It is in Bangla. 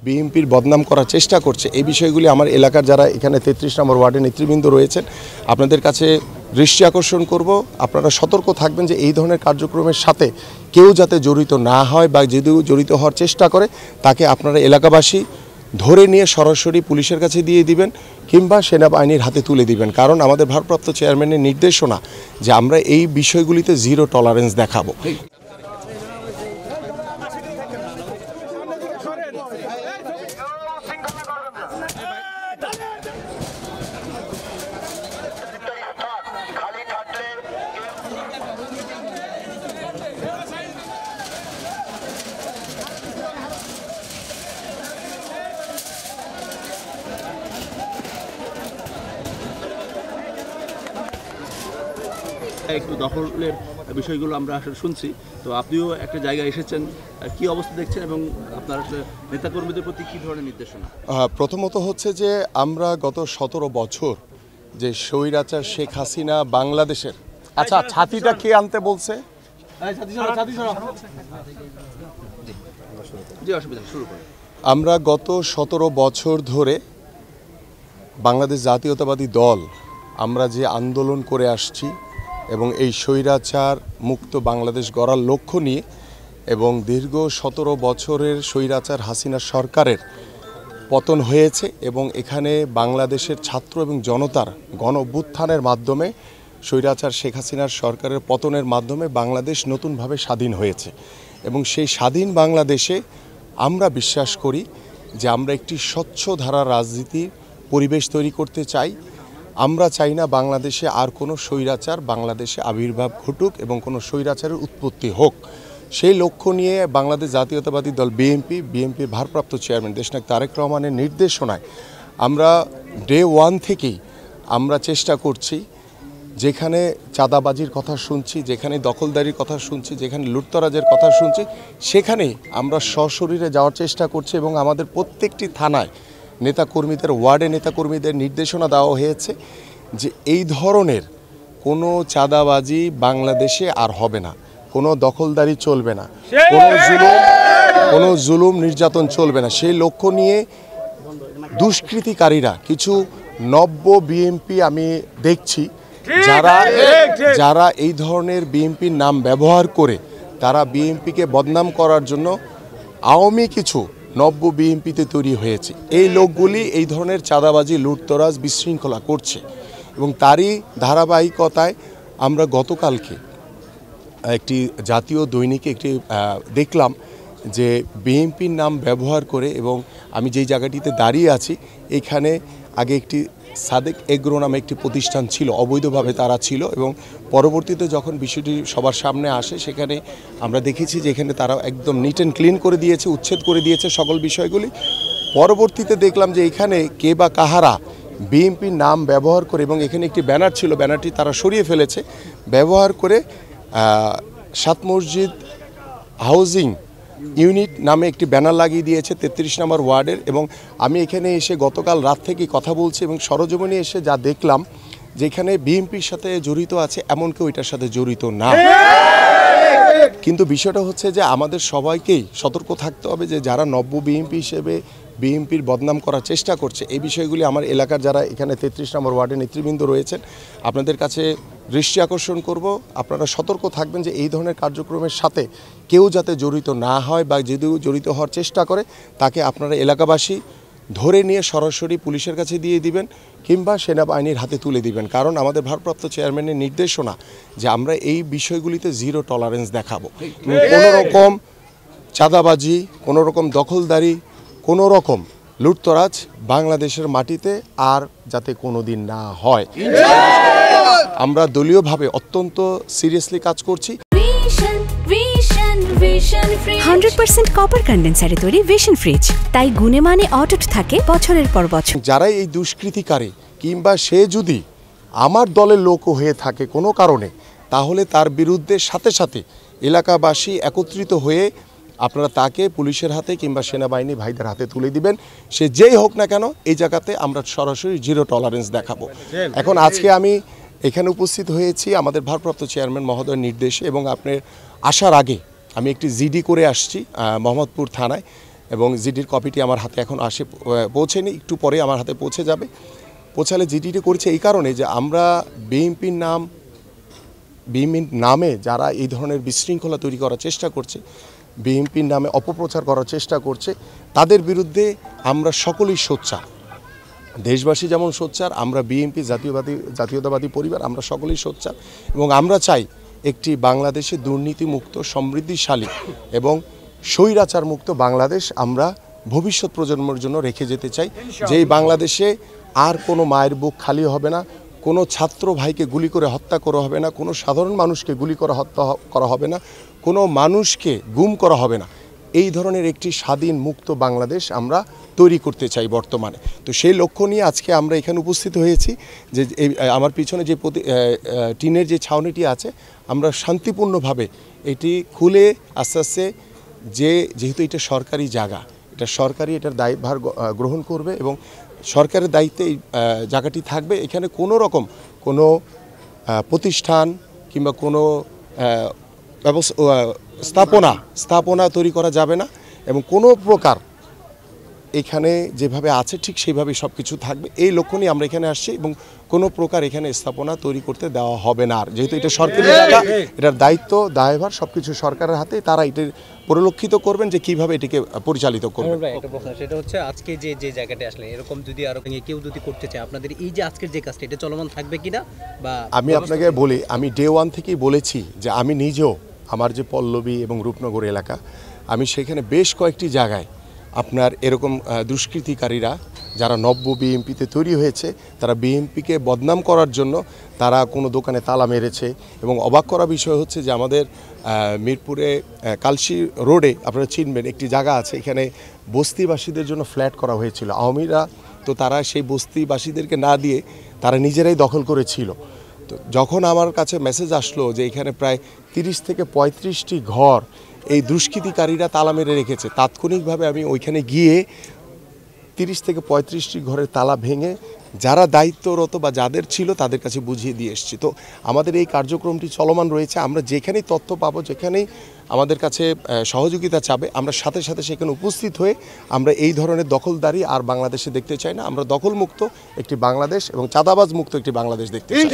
বিএনপির বদনাম করার চেষ্টা করছে এই বিষয়গুলি আমার এলাকার যারা এখানে ৩৩ নম্বর ওয়ার্ডের নেতৃবৃন্দ রয়েছেন আপনাদের কাছে দৃষ্টি আকর্ষণ করব। আপনারা সতর্ক থাকবেন যে এই ধরনের কার্যক্রমের সাথে কেউ যাতে জড়িত না হয় বা যদি জড়িত হওয়ার চেষ্টা করে তাকে আপনারা এলাকাবাসী ধরে নিয়ে সরাসরি পুলিশের কাছে দিয়ে দিবেন কিংবা সেনাবাহিনীর হাতে তুলে দিবেন। কারণ আমাদের ভারপ্রাপ্ত চেয়ারম্যানের নির্দেশনা যে আমরা এই বিষয়গুলিতে জিরো টলারেন্স দেখাবো। একটু দখলের বিষয়গুলো আমরা আসলে শুনছি, তো আপনিও একটা জায়গায় এসেছেন, কি অবস্থা দেখছেন এবং আপনার নেতাকর্মীদের প্রতি কী ধরনের নির্দেশনা? প্রথমত হচ্ছে যে আমরা গত 17 বছর যে স্বৈরাচার শেখ হাসিনা বাংলাদেশের ছাতিটা কে আনতে বলছে আমরা গত 17 বছর ধরে বাংলাদেশ জাতীয়তাবাদী দল আমরা যে আন্দোলন করে আসছি এবং এই স্বৈরাচার মুক্ত বাংলাদেশ গড়ার লক্ষ্য নিয়ে এবং দীর্ঘ 17 বছরের স্বৈরাচার হাসিনা সরকারের পতন হয়েছে এবং এখানে বাংলাদেশের ছাত্র এবং জনতার গণ অভ্যুত্থানের মাধ্যমে স্বৈরাচার শেখ হাসিনার সরকারের পতনের মাধ্যমে বাংলাদেশ নতুনভাবে স্বাধীন হয়েছে এবং সেই স্বাধীন বাংলাদেশে আমরা বিশ্বাস করি যে আমরা একটি স্বচ্ছ ধারা রাজনীতির পরিবেশ তৈরি করতে চাই। আমরা চাই না বাংলাদেশে আর কোনো স্বৈরাচার বাংলাদেশে আবির্ভাব ঘটুক এবং কোনো স্বৈরাচারের উৎপত্তি হোক। সেই লক্ষ্য নিয়ে বাংলাদেশ জাতীয়তাবাদী দল বিএনপির ভারপ্রাপ্ত চেয়ারম্যান দেশনায়ক তারেক রহমানের নির্দেশনায় আমরা ডে 1 থেকেই আমরা চেষ্টা করছি, যেখানে চাঁদাবাজির কথা শুনছি, যেখানে দখলদারির কথা শুনছি, যেখানে লুটতরাজের কথা শুনছি, সেখানে আমরা সশরীরে যাওয়ার চেষ্টা করছি এবং আমাদের প্রত্যেকটি থানায় নেতাকর্মীদের ওয়ার্ডে নেতাকর্মীদের নির্দেশনা দেওয়া হয়েছে যে এই ধরনের কোনো চাঁদাবাজি বাংলাদেশে আর হবে না, কোনো দখলদারি চলবে না, কোনো জুলুম নির্যাতন চলবে না। সেই লক্ষ্য নিয়ে দুষ্কৃতিকারীরা কিছু নব্য বিএনপি আমি দেখছি যারা এই ধরনের বিএনপির নাম ব্যবহার করে তারা বিএনপিকে বদনাম করার জন্য আওয়ামী কিছু নব্য বিএনপিতে তৈরি হয়েছে। এই লোকগুলি এই ধরনের চাঁদাবাজি লুটতরাজ বিশৃঙ্খলা করছে এবং তারই ধারাবাহিকতায় আমরা গতকালকে একটি জাতীয় দৈনিকে একটি দেখলাম যে বিএনপির নাম ব্যবহার করে, এবং আমি যেই জায়গাটিতে দাঁড়িয়ে আছি এখানে আগে একটি সাদেক এগ্রো নামে একটি প্রতিষ্ঠান ছিল, অবৈধভাবে তারা ছিল এবং পরবর্তীতে যখন বিষয়টি সবার সামনে আসে সেখানে আমরা দেখেছি যে এখানে তারা একদম নিট অ্যান্ড ক্লিন করে দিয়েছে, উচ্ছেদ করে দিয়েছে সকল বিষয়গুলি। পরবর্তীতে দেখলাম যে এখানে কে বা কাহারা বিএনপির নাম ব্যবহার করে, এবং এখানে একটি ব্যানার ছিল, ব্যানারটি তারা সরিয়ে ফেলেছে, ব্যবহার করে 7 মসজিদ হাউজিং ইউনিট নামে একটি ব্যানার লাগিয়ে দিয়েছে 33 নম্বর ওয়ার্ডের। এবং আমি এখানে এসে গতকাল রাত থেকে কথা বলছি এবং সরজমিনে এসে যা দেখলাম যেখানে বিএনপির সাথে জড়িত আছে এমন কেউ এটার সাথে জড়িত না। কিন্তু বিষয়টা হচ্ছে যে আমাদের সবাইকেই সতর্ক থাকতে হবে যে যারা নব্য বিএনপি হিসেবে বিএনপির বদনাম করার চেষ্টা করছে এই বিষয়গুলি আমার এলাকার যারা এখানে 33 নম্বর ওয়ার্ডের নেতৃবৃন্দ রয়েছেন আপনাদের কাছে দৃষ্টি আকর্ষণ করব। আপনারা সতর্ক থাকবেন যে এই ধরনের কার্যক্রমের সাথে কেউ যাতে জড়িত না হয় বা যদি জড়িত হওয়ার চেষ্টা করে তাকে আপনারা এলাকাবাসী ধরে নিয়ে সরাসরি পুলিশের কাছে দিয়ে দিবেন কিংবা সেনাবাহিনীর হাতে তুলে দিবেন। কারণ আমাদের ভারপ্রাপ্ত চেয়ারম্যানের নির্দেশনা যে আমরা এই বিষয়গুলিতে জিরো টলারেন্স দেখাবো। কোনো রকম চাঁদাবাজি, কোনো রকম দখলদারি, কোনো রকম লুটতরাজ বাংলাদেশের মাটিতে আর যাতে কোনো দিন না হয়। আমরা দলীয়ভাবে অত্যন্ত সিরিয়াসলি কাজ করছি। 100% কপার কন্ডেন্সারে তৈরি ভিশন ফ্রিজ, তাই গুণে মানে অটুট থাকে বছরের পর বছর। যারা এই দুষ্কৃতিকারী কিংবা সে যদি আমার দলের লোকও হয়ে থাকে কোনো কারণে, তাহলে তার বিরুদ্ধে সাথে সাথে এলাকাবাসী একত্রিত হয়ে আপনারা তাকে পুলিশের হাতে কিংবা সেনাবাহিনী ভাইদের হাতে তুলে দিবেন। সে যেই হোক না কেন এই জায়গাতে আমরা সরাসরি জিরো টলারেন্স দেখাবো। এখন আজকে আমি এখানে উপস্থিত হয়েছি আমাদের ভারপ্রাপ্ত চেয়ারম্যান মহোদয়ের নির্দেশে, এবং আপনার আসার আগে আমি একটি জিডি করে আসছি মোহাম্মদপুর থানায় এবং জিডির কপিটি আমার হাতে এখন পৌঁছেনি, একটু পরে আমার হাতে পৌঁছে যাবে। পৌঁছালে জিডিটি করেছে এই কারণে যে আমরা বিএনপির নামে যারা এই ধরনের বিশৃঙ্খলা তৈরি করার চেষ্টা করছে, বিএনপির নামে অপপ্রচার করার চেষ্টা করছে, তাদের বিরুদ্ধে আমরা সকলেই সোচ্চার। দেশবাসী যেমন সোচ্চার, আমরা বিএনপি জাতীয়তাবাদী পরিবার আমরা সকলেই সোচ্চার এবং আমরা চাই একটি বাংলাদেশে দুর্নীতিমুক্ত, সমৃদ্ধিশালী এবং স্বৈরাচার মুক্ত বাংলাদেশ আমরা ভবিষ্যৎ প্রজন্মের জন্য রেখে যেতে চাই। যেই বাংলাদেশে আর কোনো মায়ের বুক খালি হবে না, কোনো ছাত্র ভাইকে গুলি করে হত্যা করা হবে না, কোনো সাধারণ মানুষকে গুলি করে হত্যা করা হবে না, কোনো মানুষকে গুম করা হবে না। এই ধরনের একটি স্বাধীন মুক্ত বাংলাদেশ আমরা তৈরি করতে চাই বর্তমানে। তো সেই লক্ষ্য নিয়ে আজকে আমরা এখানে উপস্থিত হয়েছি যে আমার পিছনে যে টিনের যে ছাউনিটি আছে, আমরা শান্তিপূর্ণভাবে এটি খুলে আস্তে আস্তে যেহেতু এটা সরকারি জায়গা, এটা সরকারি এটার দায়ভার গ্রহণ করবে এবং সরকারের দায়িত্বে এই জায়গাটি থাকবে। এখানে কোনো রকম কোনো প্রতিষ্ঠান কিংবা কোনো স্থাপনা তৈরি করা যাবে না এবং কোনো প্রকার এখানে যেভাবে আছে ঠিক সেইভাবেই সব কিছু থাকবে। এই লক্ষ্য নিয়ে আমরা এখানে আসছি এবং কোনো প্রকার এখানে স্থাপনা তৈরি করতে দেওয়া হবে না। আর যেহেতু এটা সরকারি জায়গা, এটার দায়িত্ব দায়ভার সব কিছু সরকারের হাতে, তারা এটা পরিলক্ষিত করবেন যে কিভাবে এটিকে পরিচালিত করবেন। একটা প্রশ্ন, সেটা হচ্ছে আজকে যে জায়গাটা আসলে এরকম যদি আরো কেউ যদি করতে চায়, আপনাদের এই যে আজকের যে কাজটা এটা চলমান থাকবে কিনা? বা আমি আপনাকে বলি, আমি ডে 1 থেকেই বলেছি যে আমি নিজেও আমার যে পল্লবী এবং রূপনগর এলাকা, আমি সেখানে বেশ কয়েকটি জায়গায় আপনার এরকম দুষ্কৃতিকারীরা যারা নব্য বিএনপিতে তৈরি হয়েছে, তারা বিএনপিকে বদনাম করার জন্য তারা কোনো দোকানে তালা মেরেছে। এবং অবাক করা বিষয় হচ্ছে যে আমাদের মিরপুরে কালশি রোডে আপনারা চিনবেন একটি জায়গা আছে, এখানে বস্তিবাসীদের জন্য ফ্ল্যাট করা হয়েছিল আওয়ামীরা, তো তারা সেই বস্তিবাসীদেরকে না দিয়ে তারা নিজেরাই দখল করেছিল। তো যখন আমার কাছে মেসেজ আসলো যে এখানে প্রায় 30 থেকে 35টি ঘর এই দুষ্কৃতিকারীরা তালা মেরে রেখেছে, তাৎক্ষণিকভাবে আমি ওইখানে গিয়ে 30 থেকে 35টি ঘরের তালা ভেঙে যারা দায়িত্বরত বা যাদের ছিল তাদের কাছে বুঝিয়ে দিয়ে এসেছি। তো আমাদের এই কার্যক্রমটি চলমান রয়েছে। আমরা যেখানেই তথ্য পাবো, যেখানেই আমাদের কাছে সহযোগিতা চাবে, আমরা সাথে সাথে সেখানে উপস্থিত হয়ে আমরা এই ধরনের দখলদারি আর বাংলাদেশে দেখতে চাই না। আমরা দখলমুক্ত একটি বাংলাদেশ এবং চাঁদাবাজ মুক্ত একটি বাংলাদেশ দেখতে চাই।